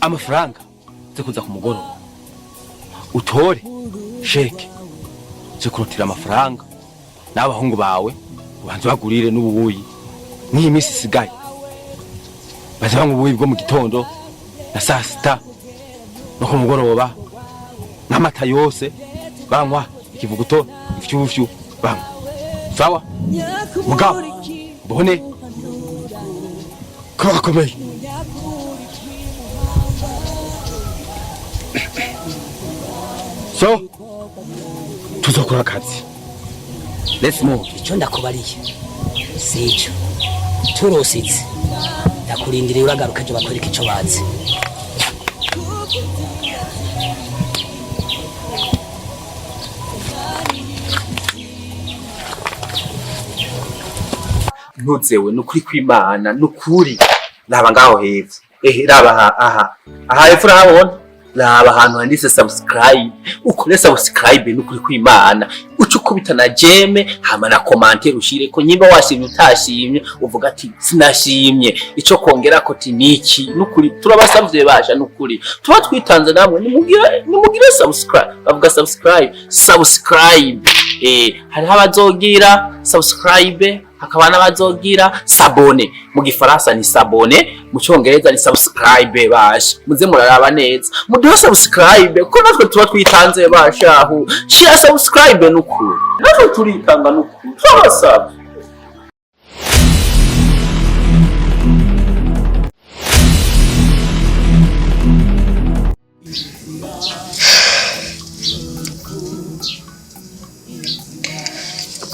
amafaranga ze kuza ku mugoroba utore sheke ze kurutira amafaranga n'abahungu bawe ubanze bagurire n'ubuyi n'iyi minsi isigaye baza banywa ubuyi bwo mu gitondo na saa sita no ku mugoroba n'amata yose banywa ikivuguto ifyufyu banywa sawa mugabo bone kakomeye so tuzokora akazi let's move. Icyo ndakubariye sico turositse ndakurindiriye uragaruka je bakwereka ico bazi. ntuzewe nukuri kw'Imana nukuri raba ngaho hepfo raba aha hepfo urabona raba ahantu handitse subscribe ukore subscribe nukuri kw'Imana ucukubita na jeme hama na commentaire ushireko nyimba washimye utashimye uvuga ati sinashimye ico kongera ko tiniki nukuri turabasavye basha nukuri tuba twitanze namwe nimugire subscribe bavuga subscribe hari abazogira subscribe hakaba n'abazogira sabone mu gifaransa ni sabone mu cyongereza ni subscribe basha muze muraraba neza muduhe subscribe ko natwe tuba twitanze basha aho share subscribe nukuri natwe turitanga nukuri twabasaba.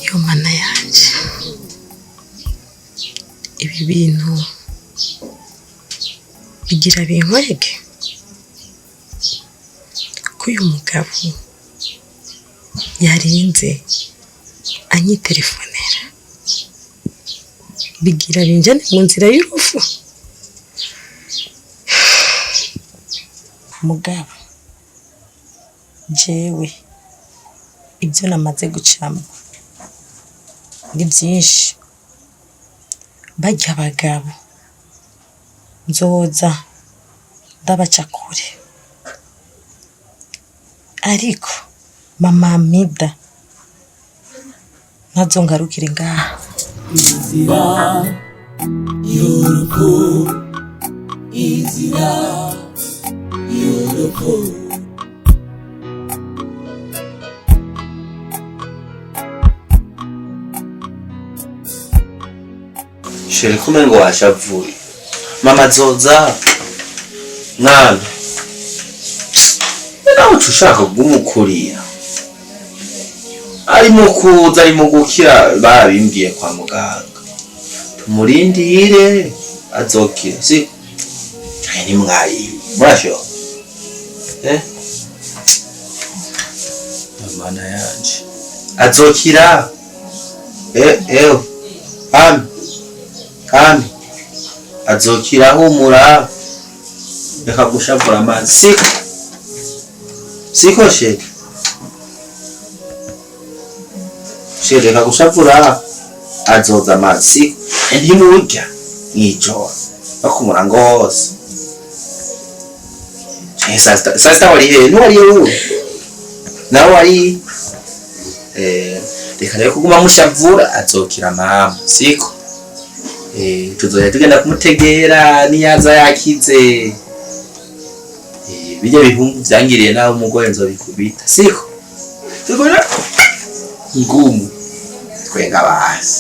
Yo mana yanje ibi bintu bigira binkwege ko uyu mugabo yarinze anyitelefonera bigira binjane mu nzira y'urufu. Mugabo jewe ibyo namaze gucamo ni byinshi bajya abagabo nzoza ndabaca kure ariko mama Mida nazo ngarukire ngaha. Inzira y'urukundo, inzira y'urukundo. Sheri kumengo washavuye mama zoza mwana nawe ushaka kugumukurira arimo kuza arimo gukira barabimbwiye kwa muganga tumurindire azokira si ni mwari murasho mama yanje azokira kandi azokira humura reka gushavura amazi siko sheri reka gushavura azoza amazi ntimurya mw'ijoro bakumura ngo hose sasa wari he ntiwari yewe nawe wari reka rero kuguma mushavura azokira mama siko tuzoya tugenda kumutegera niyaza yakize bijya bihungu byangiriye nawe umugore nzobikubita siko tugora ngumu twenga basi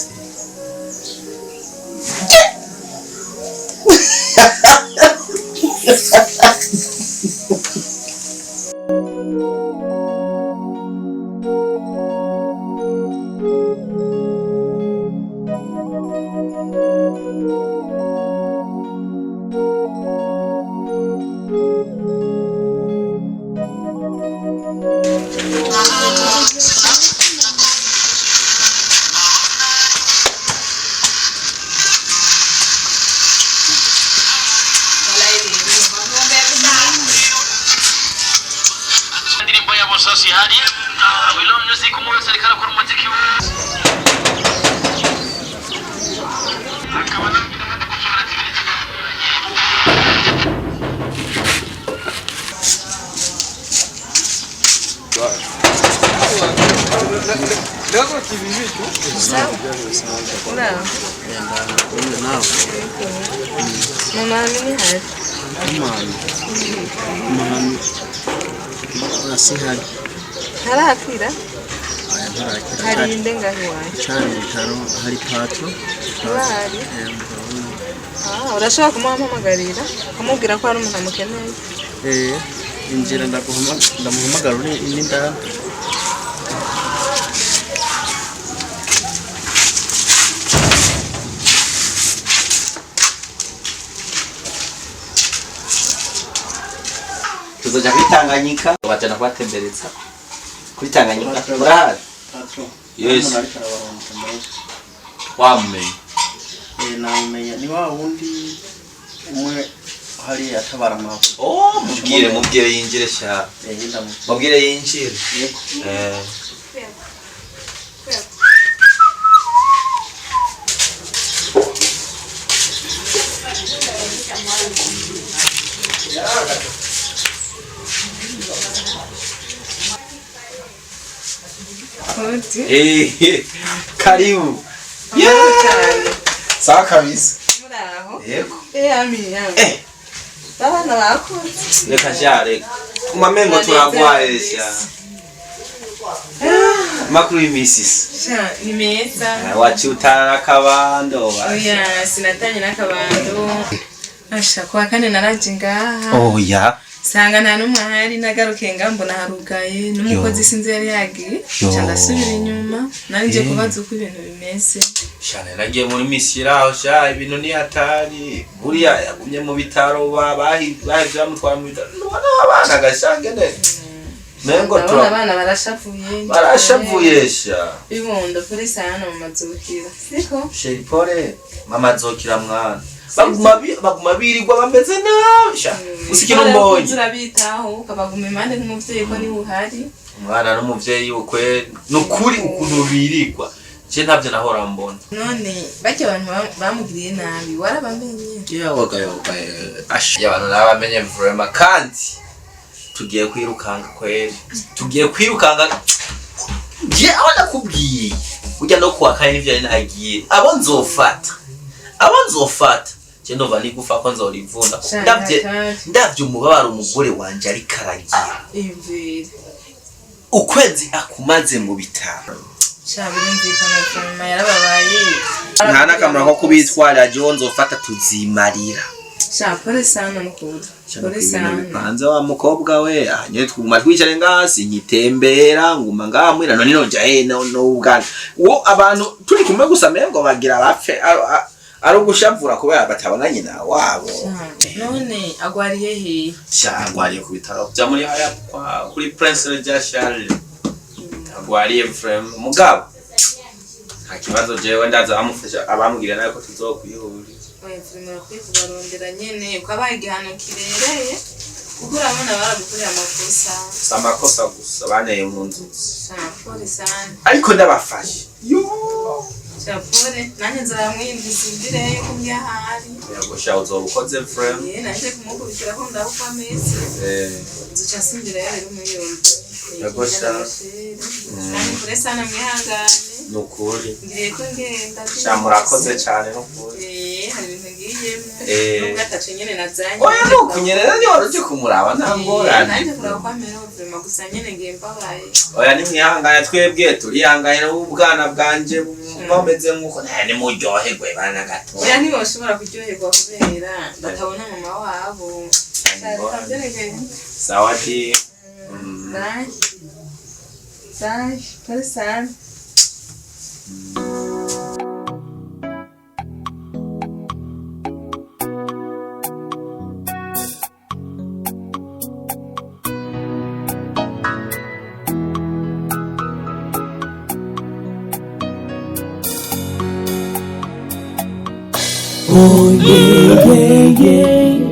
Mama mimi hai. Urasihari Harakira. aya ntarakira Hari indenga hiwaje. cyane bitaro hari patro Hari. Urashobora kumuhamagarira kumubwira ko hari umuntu amukeneye. inzira ndamuhamagara uri indani tuzoja kuri Tanganyika bajana kubatembereza kuri Tanganyika murahari patro yes ariko arabaronka menshi wamenye namenya ni wa wundi umwe hari atabara amavuta mubwire yinjire sha mubwire yinjire karibu sawa kabisa Muraho. yego Ami. Bana bakuze. reka sha reka kumamengo turagwaye sha makuru y'imisisi Ni meza. wachi utara kabando Oya sinatanye n'akabando. Asha kwa kane naraje ngaha. oya Sanga nta numwe ahari nagaruke ngambona harugaye n'umukozi sinzi yari yagiye. Cyangwa asubira inyuma. Nanje kubaza uko ibintu bimeze. shane nagiye muri misiraho sha ibintu ni hatari buriya yagumye mu bitaro bahivamutwara mu bitaro nubona abana gashange ne mengo Ndabona abana barashavuye. barashavuye sha Bibondo kuri sana mu mazukira. Siko? sheripore mama zokira mwana baguma birirwa bameze nabi sha usikira mbonye turabitaho ukabaguma impande nk'umuvyeyi ko ni uhari. umwana n'umuvyeyi ukwe nukuri ukuntu birirwa je ntavyo nahora mbona None bake abantu bamugiriye nabi warabamenye. yoga ashi abantu nabamenye vraiment kandi tugiye kwirukanga kweli tugiye kwirukanga je abona kubwiye ujya no kwa kandi ivyo nagiye abo nzofata je ndova nigufa ko nzorivunda ndavye umubabaro umugore wanje ari karagira Ivire. ukwezi akumaze mu bitaro Birumvikana cyane yarababaye. nta nakamara ko kubitwara je nzofata tuzimarira Pole sana mukuru. Pole sana. Banza wa mukobwa we ahanye twuma twicare ngasi nkitembera nguma ngamwira none noja no ubwana wo abantu turi kumwe gusa mengo bagira bapfe ari ugushavura kubera batabona nyina wabo None agwariye he? cyangwariye ku bitaro bya muri haya kuri Prince Regis Charles agwariye frame mugabo nta kibazo jewe ndaza bamufasha abamubwira nayo ko tuzokwihurira Oya turimo kwikubarondera nyene ukabaye igihano kirereye kuko urabona baragukorera amakosa. amakosa gusa baneye mu nzu Pole sana. ariko ndabafashe Pole nanye nzamwinjiza imbere yo kubyahari. yagosha uzobukoze frame Nanje kumukubitira ko ndahuko amezi. Nzuca simbira yari umuyumva. Yagosha. Nani kure sana mwihangane. nukuri Ngiriye ko ngenda. murakoze cyane nukuri Hari ibintu ngiyemo. Eh. Gatatu nyene nazanye. oya nukunyerera ni woroje kumuraba ntangorane Nanje kuraba kwa mero vrema gusa nyene ngembabaye. oya ni mwihangane twebwe turihangane n'ubwana bwanje bumeze nkuko ni muryoherwe bana gato Oya ntiboshobora kuryoherwa kubera batabona mama wabo. sawa di Sai, pole sana. Oh yeah, yeah, yeah.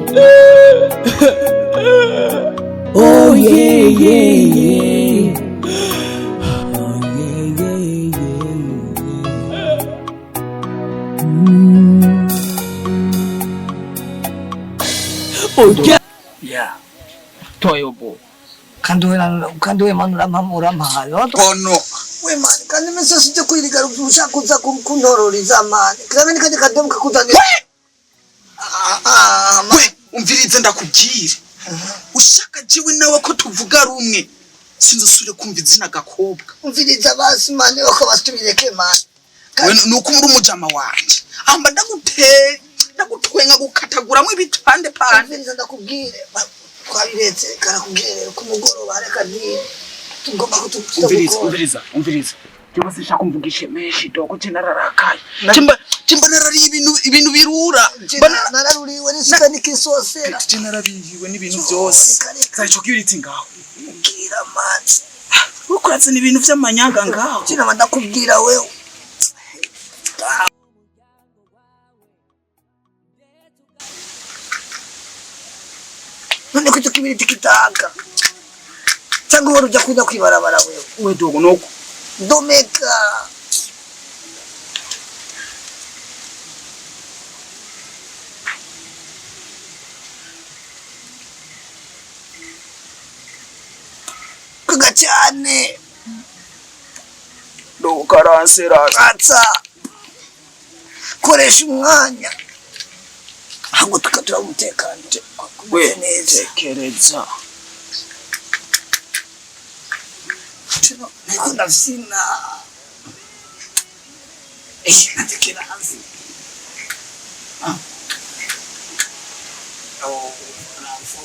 Oh yeah, yeah, yeah. Oh yeah, yeah, yeah. Oh yeah. Ya. Toyo bo. Kanduwe manura mamura mahayo. Kono we mani kandi mese sije kwirigara ushaka kuza kuntororiza mani kandi kaje kademu kakuzanye we umvirize ndakubwira ushaka jiwe nawe ko tuvuga rumwe sinzosubire kumva izina gakobwa umviriza basi mani bako basubireke mani we nuko muri umujama wanje amba ndagutwenga gukataguramwe ibitande pande umviriza ndakubwire twabiretse karakubwire ko mugoroba reka ni tugomba umviriza Juma sishaka kumvugisha meshi doko nararakaye Jimba narari ibintu birura nararuriwe n'isuka n'ikisosera narabiriwe n'ibintu byose kacho kibiriti ngaho mbwira manje ukuratse n'ibintu by'amanyanga ngaho kina ndakubwira wewe none ko kibiriti kitaka cyangwa wari ujya kuza kwibarabara we dogo noko domeka kuga cyane dogo karansera atsa koresha umwanya ahubwo tukatura umutekano we tekereza Nikunda sina. Natekera hansi. Oh, bravo.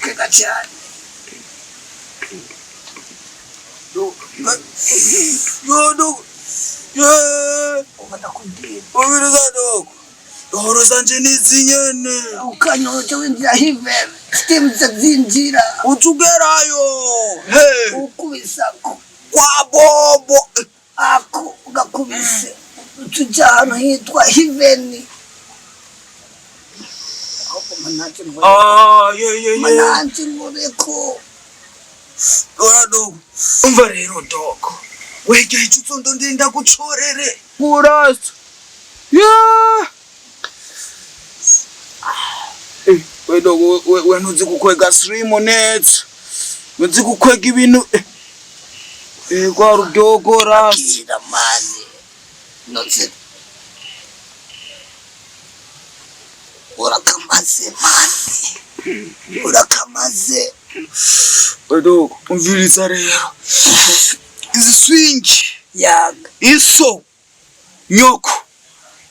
Kega cyane. Do. Ubiriza dogo. Doro zanje nizinyene. Ukanyoje w'inzira hive. Steam zinjira. Utugerayo. Hey. Ukubisako. Kwa bobo. Ako ugakubise. Utujana hitwa hiveni. Yeah. Mananti mureko. Dora dogo. Umva rero dogo. Wege ichutondo ndenda kuchorere. Kurasa. Yeah. We dogo we ntuzi gukwega stream net. Ntuzi gukwega ibintu. Kwa rudyogora. Kira mani. Notse. Urakamaze mani. Urakamaze. We dogo umviriza rero. Izi swing. Yaga. Iso. Nyoko.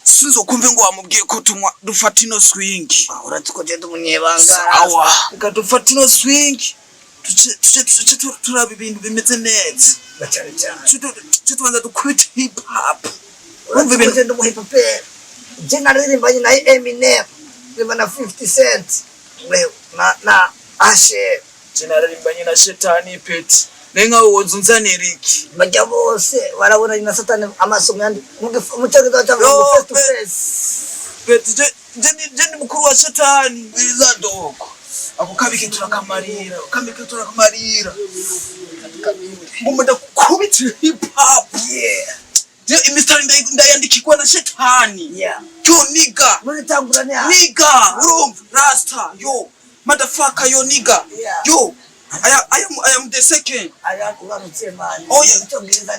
Sinzo kumve ngo wamubwiye ko dufata ino swing. Uratikoje dumunyebanga. Awa. Dufata ino swing. Turaba ibintu bimeze neza. Tubanza dukubita hip hop. Umve ibintu ndo hip hop. Je naririmbanye na Eminem. Riba na 50 Cent. Wewe na Ashe. Je naririmbanye na Shetani Pet. Nenga wozunzanira iki? Bajya bose barabona na Satani amasomo yandi. Mucyageza cyangwa face to face. Pet je mukuru wa Shetani. Biza dogo. Ako kabike turakamarira. Ngomba kubita hip hop. Yeah. Je imistari ndayandikirwa na Shetani. Yeah. Yo nigga. Munitangurane ha. Nigga, urumva Rasta, yo. Motherfucker yo nigga. Yeah. Yo. I am the second. Ayakugarutse mani. Oh yeah.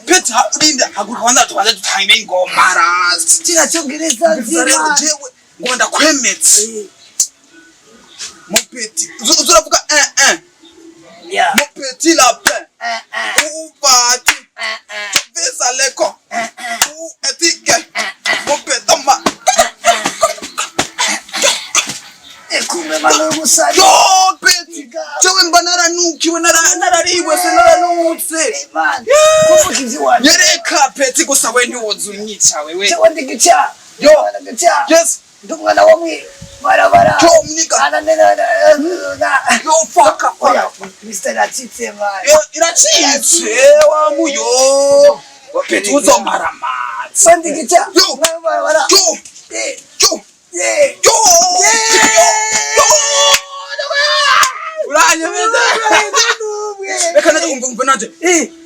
Pet linda haguruka tubanza dutanga ingoma Rasta. Kira cyongereza nzira. Jewe ngomba kwemetse. Mon petit. Uzuravuga Yeah. Mon petit lapin. Où vas-tu? Vis à l'école. Où est-il? Mon petit ma. Ekume mano musari. Yo, petit. Jewe mbanara nukiwe narariwe se naranutse. Man. Kuvugizi wanje. Yereka petit gusa we ntiwozunyica wewe. Cyo ndigica. Yo. Ndigica. Yes. Ndumwana wamwe. Barabara. Yo mniga. Yo fuck. Mr. Ratite man. Yo iracitse wa muyo. Petit uzomara mat. Sandigica. Yo. Barabara. Yo. Yo. Yeah. Yo. Uranye meza. Reka ndumva nanje.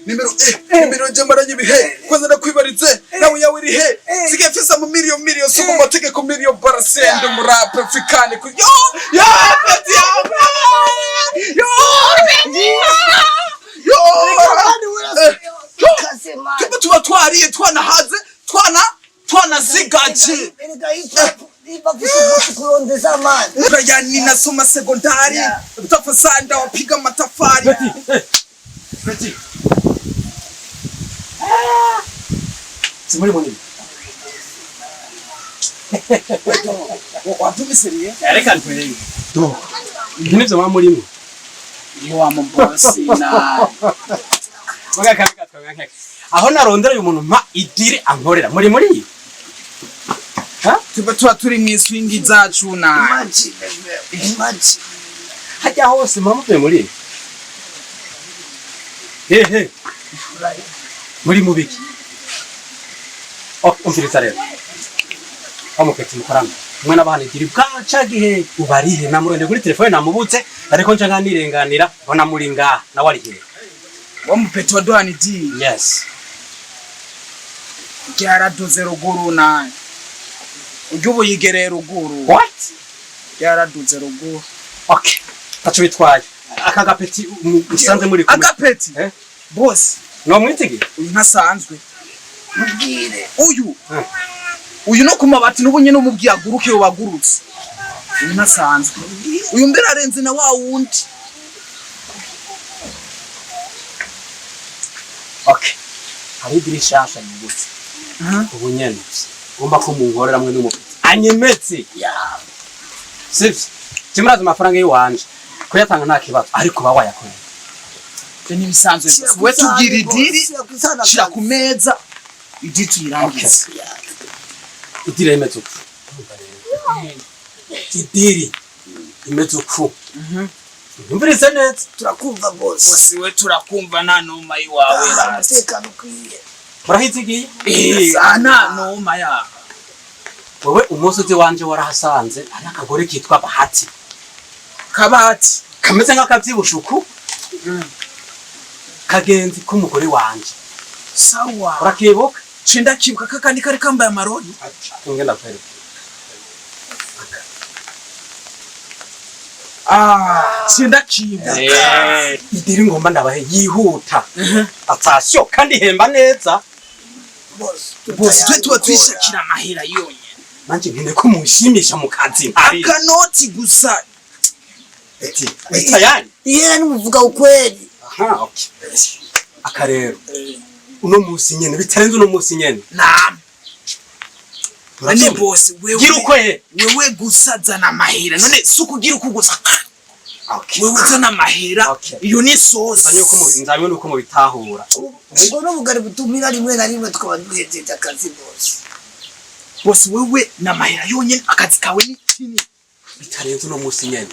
Nimero jambaranye bihe. Kwanza ndakwibaritse. Nawe yawe iri he. Sige fisa mu million suko mategeko million barasende mu rap afrikane. Yo! Ya peti ya. Yo! Kaze man. Tuba twariye twanahaze twanasigaje. Iba kusubutu kurondeza man. Yani nasoma sekondari utafasanda wapiga matafari. Beti. Simuri munini. Watumisiriye? Reka ntwereye. Do. Nivyo mwamurimo. Iyo wamubosi na. Muga kabika twangake. Aho narondera uyu muntu mpa idire ankorera. Muri. Ha? Tuba turi mwiswingi zacu na. Imagine. Hajya hose mwamuvuye muri. He. Muri mubiki. Umviriza rero. Amuketi mukorana. Mwana bahane diri bwaca gihe ubarihe namurende kuri telefone namubutse ariko nje nganirenganira bona muri nga na wari gihe. Wamupeti wa doani di. Yes. Yaraduze ruguru na. Ujubu yigereye ruguru. What? Yaraduze ruguru. Okay. Tacho bitwaye. Aka gapeti musanze muri kumwe. Agapeti? Boss. No mwitege? Uyu ntasanzwe. Mubwire. Uyu no kumabati n'ubunye no mubwiye aguruke ubagurutse. Uyu ntasanzwe. Uyu mbere arenze na wa wundi. Okay. Hari dirishasha nyugutse. Ubunyene. Ugomba kumungorera mwe n'umupeti. Anyemetse. Yeah. Sivyo. Timuraza amafaranga yiwanje. Kuyatanga nta kibazo ariko ba wayakorera. Ni bisanzwe. We tugira idiri shira ku meza. Iditi irangiza. Idiri imeze uko. Idiri imeze uko. Umvirize neza. Turakumva boss. Boss we turakumva nta noma yiwawe rati. Tekano kwiye. Murahizigiye? Nta noma ya. Wowe umusozi wanje warahasanze ari akagore kitwa Bahati. Kabati. Kameze nk'akavyibushuku. Kagenzi k'umugore wanje. Sawa. Urakibuka? Cenda kibuka kakandi kari kambaye amaroni. Ngenda kwere. Cenda kibuka. Idiri ngomba ndabahe yihuta. Atasyo kandi hemba neza. Boss twe tuba twishakira amahera yonyene. Manje ngene ko mushimisha mu kazi. Akanoti gusa. Eti, tayari? Yeye n'umuvuga ukweli. Aha, okay. Akarero. Uno musi nyene bitarenze uno musi nyene. Naam. None boss wewe gira ukwe wewe gusaza na mahera none sukugira ukugusa. Okay. Wewe uzana amahera iyo ni sauce. Nzanywe nuko mu bitahura. Ubwo no bugari butumira rimwe na rimwe twaba duhejeje akazi boss. Boss wewe na mahera yonyene akazi kawe ni kini. Bitarenze uno musi nyene.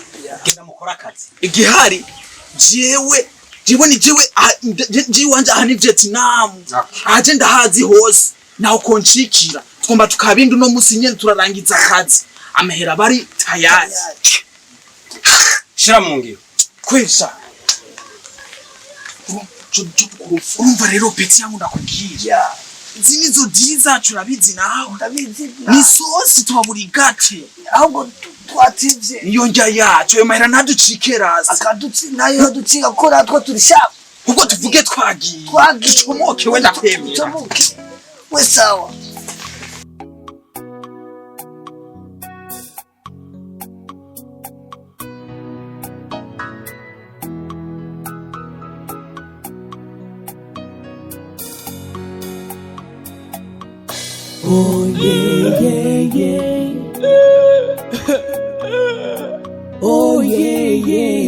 Genda mukora akazi. Igihari jewe ni jewe wanje aha ni Vietnam. Aje ndahazi hose naho konshikira. Twomba tukabindi uno musi nyene turarangiza akazi. Amahera bari tayari. Shira mu ngiro. Kwesha. Urumva rero peti yangu ndakubwira. Zinizo diri zacu urabizi nawe. Ndabizi. Ni sosi twaburigate. Ahubwo twativye. Niyo njya yacu, ayo mahera ntaducike razi. Akadutsi nayo ducika ko natwo turishaka. Kuko tuvuge twagiye. Ducomoke wenda kwemera. We sawa. Oh yeah. Oh yeah.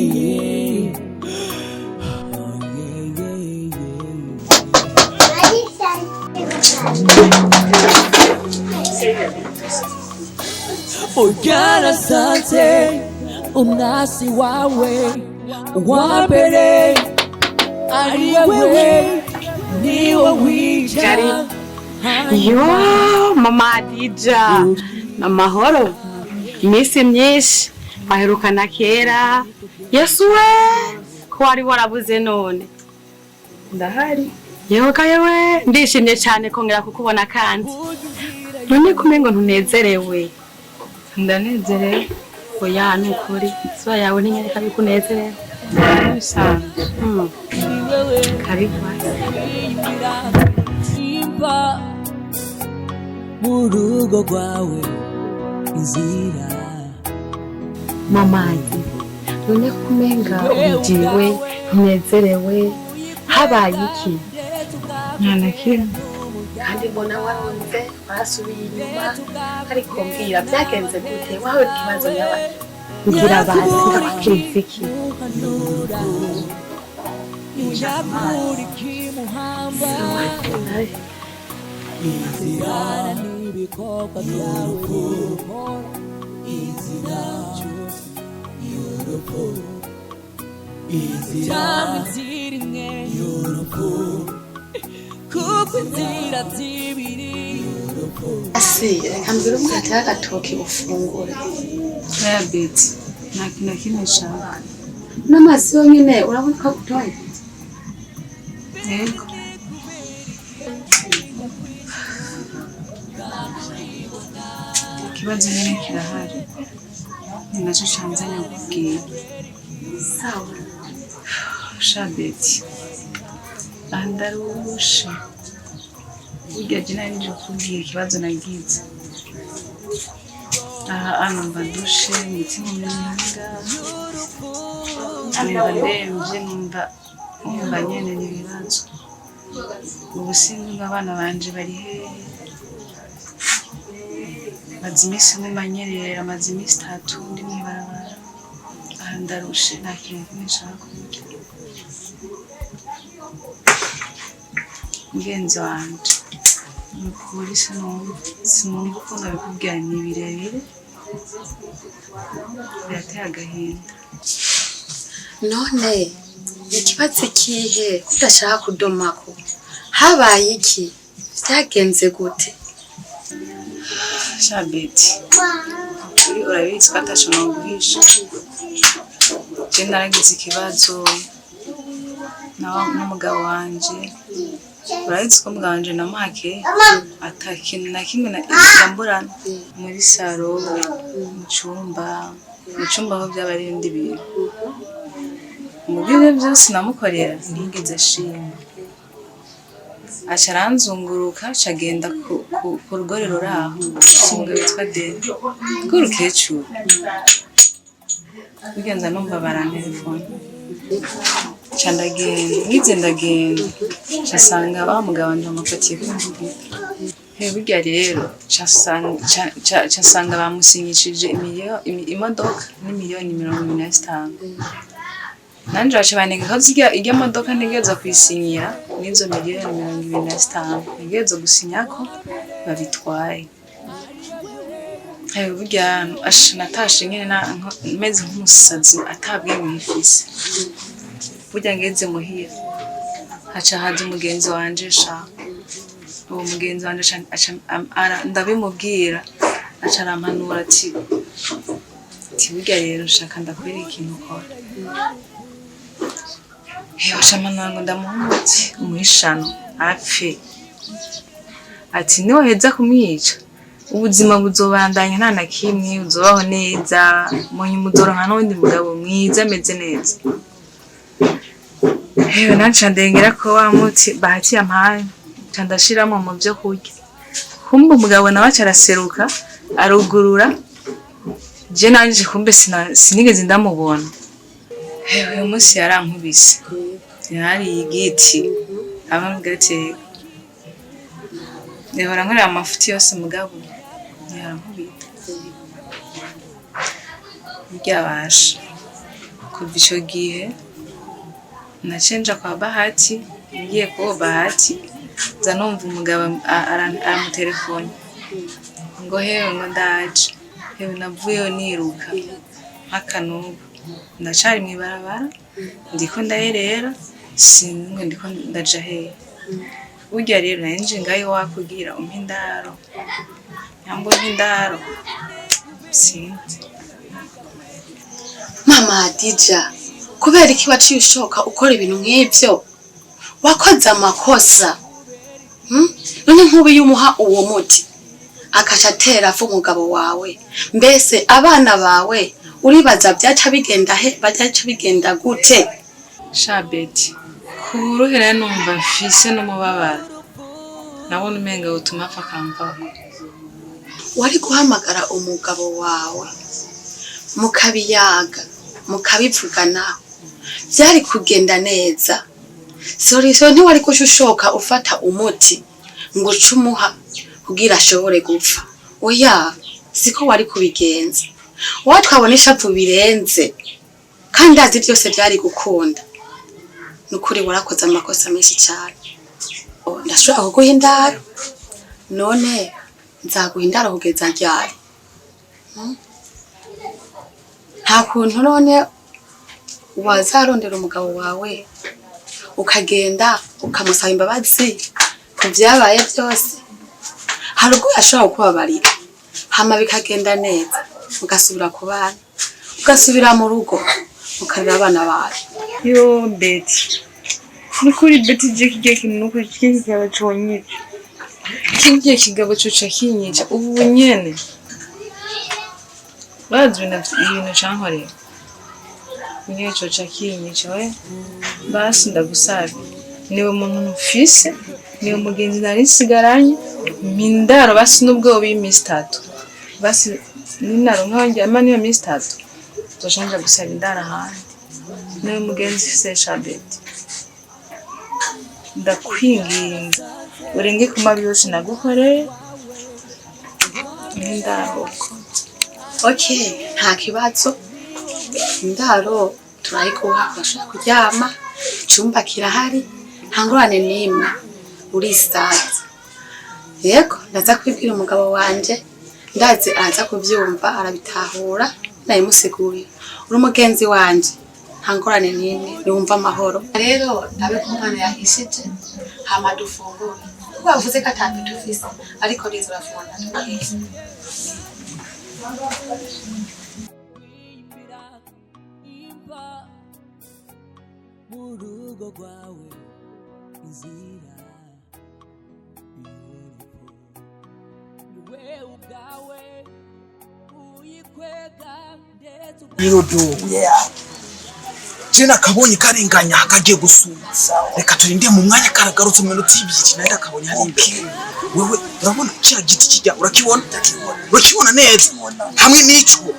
Ugana asante umnasi wawe wambere ari wewe niwe wija. Yo, mama Adija, namahoro, imisi myinshi, baherukana kera, Yesu we, ko wari warabuze none. Ndahari. Yehoka yewe, ndishimye cyane kongera kukubona kandi. None kumengo ntunezerewe. Ndanezerewe. Oya nukuri, swa yawe ninyereka bikunezerewe. bisanzwe karibu imba murugo rwawe Inzira mamazi none kumenga ugiwe unezerewe habaye iki nta kimwe kandi mbona warunze warasubiye inyuma ariko mbwira byagenze gute wawe ikibazo yabaye ngira basi ndakubwira iki unyakuri kimuhamba Inzira n'ibikoko byawe Inzira y'urupfu Inzira imwe y'urupfu kuko inzira zibiri asi reka mbwira umwete y'agatoki ufungure diabetes nta kintu na kimwe nshaka n'amazi yonyine urabona ko agutoye yego ikibazo nyine kirahari ni nacyo canzanya kubwira sawa shabeti andarusha burya je nari nje kubwira ikibazo nagize numva dushe imitima umenga numva ndemvye numva nyene n'ibibazo ubu sinzi abana banje bari hehe maze iminsi nk'umanyerera maze iminsi 3 ndi mw'ibarabara ndarushe nta kintu kimwe nshaka kurya mugenzi wanje nukuri sinumva uko nabikubwira ni birebire birateye agahinda none ikibazo kihe kudashaka kudomako habaye iki byagenze gute shabeti kuri urabizi ko atashobora guhisha je naragize ikibazo n'umugabo wanje urabizi ko umugabo wanje namuhake atakintu na kimwe yamburana muri saro mu cyumba aho byaba ari ibindi bintu mu byo byose namukorera ntigeze ashima aca aranzunguruka acagenda ku rugore ruraho umushinga witwa Deni rw'urukecuru bigenza numva barantelefone ca ndagenda casanga wa mugabo wanje amufatiye kumvugira burya rero casanga bamusinyishije imodoka n'imiliyoni 25 nanje baca banenga ko irya modoka ntigeza kwisinyira n'izo miliyoni 25 ntigeza gusinyako babitwaye burya natashe nyene meze nk'umusazi atabwiye mwifise burya ngeze muhira haca haza umugenzi wanje uwo mugenzi wanje ndabimubwira aca arampanura ati burya rero nshaka ndakwereka ikintu ukora bashamana ngo ndamuha umuti umuhishano apfe ati niwoheza kumwica ubuzima buzobandanya nta na kimwe uzobaho neza monye umuzoronka n'undi mugabo mwiza ameze neza nanje ndengera ko wa muti bahati yampaye ndashiramo mu byo kurya kumbe umugabo nawe acaraseruka arugurura je nanje kumbe sinigeze ndamubona uyu munsi yarankubise yari igiti abambwira ati ndahora nkora amafuti yose mugabo yarankubita byabasha kuva ico gihe nacenja kwa Bahati ngiye kwa Bahati za numva umugabo aramutelefone ngo hewe ngo ndaje hewe navuyeyo niruka akanubu ndacari mwibarabara ndiko ndayerera sinwe ndiko ndaja hehe burya rero nanje ngayo wakugira umpindaro nyambo mpindaro sinzi mama Dija kubera iki waciye ushoka ukora ibintu nk'ibyo wakoze amakosa none nk'ubu yumuha uwo muti akaca atera afu umugabo wawe mbese abana bawe uribaza byaca bigenda he byaca bigenda gute Shabeti kuruhera numva mfise n'umubabaro nabona umenga utuma apfa akamvako. wari guhamagara umugabo wawe mukabiyaga mukabivuganaho byari kugenda neza. Solution ntiwari kushushoka ufata umuti ngo cumuha kugira ashobore gupfa. Oya siko wari kubigenza. Watwabonesha vu birenze kandi azi byose byari gukunda. Nukuri warakoze amakosa menshi cyane. Ndashobora kuguha indaro none nzaguha indaro kugeza ryari? Nta kuntu none wazarondera umugabo wawe ukagenda ukamusaba imbabazi kubyabaye byose. Hari ubwo yashobora kubabarira hama bikagenda neza ugasubira ku bana ugasubira mu rugo ukarera abana bawe. Yo Betty nukuri Betty je kinuko kigaba cyonyica kingiye kigabo cyuca kinyica ubu nyene bazwi na ibintu cankorera niyo cyuca kinyica we basi ndagusabe niwe muntu mfise niwe mugenzi nari sigaranye mindaro basi nubwo bimisi 3 basi ninaro nkanje amani ya misi 3 toshanja gusaba indara handi niwe mugenzi se Shabeti ndakwinginga urenge kumabi yose nagukoreye indaro. Okay nta kibazo indaro turayikuha bashaka kuryama icyumba kirahari nta ngorane n'imwe uri start. Yego ndaza kwibwira umugabo wanje ndazi aza kuvyumva arabitahura nayimusiguye uri umugenzi wanje nta ngorane n'imwe niwumva amahoro. Rero nabe ku mwana yahishije hama dufungure kuko bavuze ko atambi dufise ariko rizo rafunda tukise. Murugo rwawe inzira niwe ubwawe uyikwega ndetse Jena kabonye karenganya kagiye gusuma. Reka turinde mu mwanya karagarutse mu minota 2 nayo kabonye hari imbere. Wewe urabona cya giti kijya urakibona? Urakibona neza. Hamwe n'ico.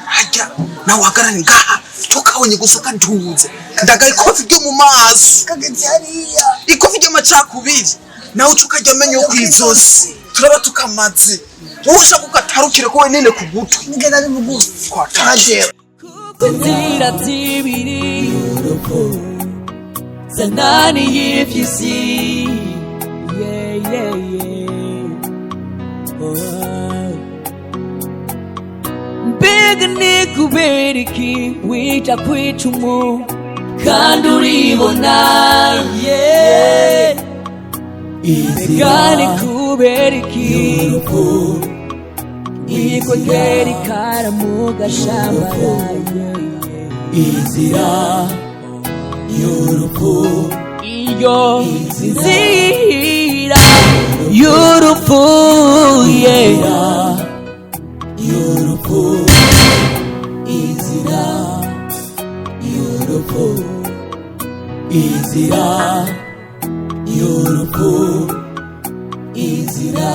Hajya nawe hagarane ngaha tukabonye gusa kanduze. Ndagaye kofi ryo mu mazi. Kageze hariya. Ikofi ryo macakubiri. Nawe ukajya menyo kwizosi. Turaba tukamaze. Wowe ushaka ugatarukire ko wenene kugutwi. Nigenda ari mugufi. Kwataje. Inzira zibiri zanani y'ifyisi mbega ni kubera iki wita kwicumu kandi uribona mbega ni kubera iki ikwegera ikara mu gashamba inzira y'urupfu iyo inzira y'urupfu y'urupfu inzira y'urupfu inzira y'urupfu inzira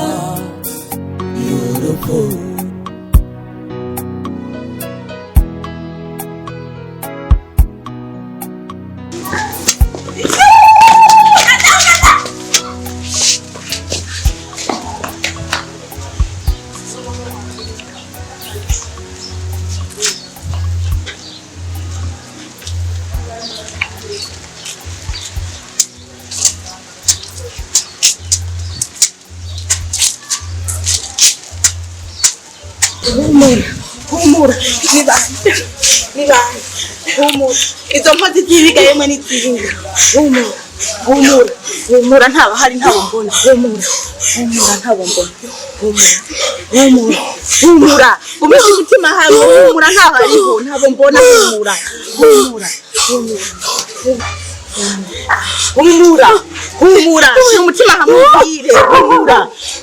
y'urupfu. Humura, humura, izo mpati zibigayemo n'izindi. Humura ntaba hari ntabo mbona. Humura ntabo mbona. Humura, umisha umutima hamwe. Humura ntaba hariho ntabo mbona. Humura, umisha umutima hamwe.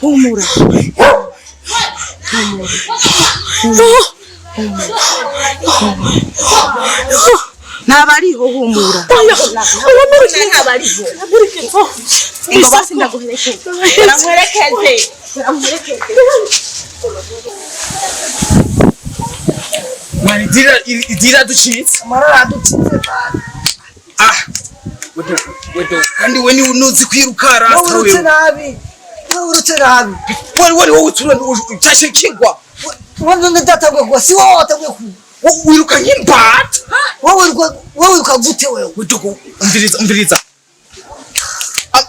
Humura. ntabariho humura ntabariho ngo basi ndaguherekeze mani idira ducitse marara ducitse wedo kandi we ni unuzi kwiruka rasta wewe urutse nabi wowe utura cyashe kigwa wowe ndatagwe kwa si wowe watagwe ku wiruka nk'imbata wowe ukagute wewe wedo umviriza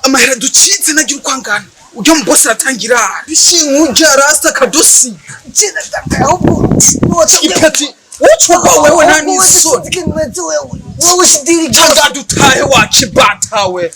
amahera ducitse nagira ukwangana ujya mu boss aratangira bishinkuja rasta kadosi cina ahubwo ipeti uchuko wewe nani so wewe sidiri tanga dutahe wache batawe